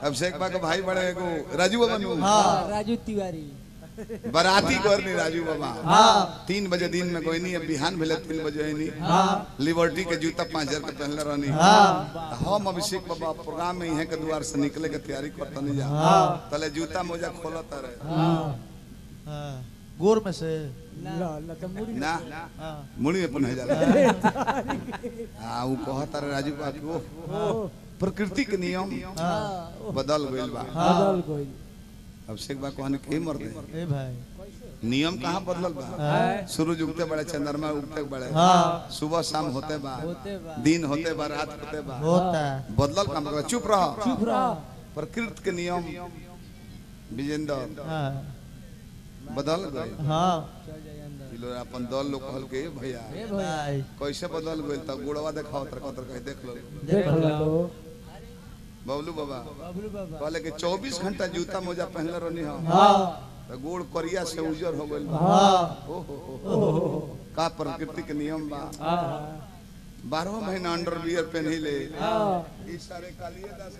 अभिषेक बा के भाई बड़े एगो राजू बाबा नु हाँ राजू तिवारी बराती घर नहीं राजू बाबा हाँ 3 बजे दिन में कोई नहीं अब बिहान भेले 3 बजे नहीं हाँ लिबर्टी के जूता 5000 के पहनले रहनी हाँ हम अभिषेक बाबा प्रोग्राम में यहीं के द्वार से निकले के तैयारी करता नहीं जा तले जूता मोजा खोलता रहे हां गोर में से ना मुड़ी में पहन जाला हां वो कहता रहे राजू बाबू प्रकृति के नियम बदल गइल बा बदल गइल अभिषेक बा कहने के मर दे ए भाई नियम कहाँ बदलल बा सूरज उगते बड़े चंद्रमा उगते बड़े सुबह शाम होते बा दिन होते बा रात होते बा होता बदलल काम कर चुप रह प्रकृति के नियम विजेंद्र बदल गए हां अपन दल लोग कहल के भैया भाई कैसे बदल गइल त गुड़वा देखाओ तर कह देख लो बबलू बाबा कहले कि 24 घंटा जूता मोजा पहनले रहनी हां त गोड़ करिया से उजर हो गइल हां ओहो का प्रकृति के नियम बा 12 महीना अंडरवियर पहन ही ले हां ई सारे कालिए दास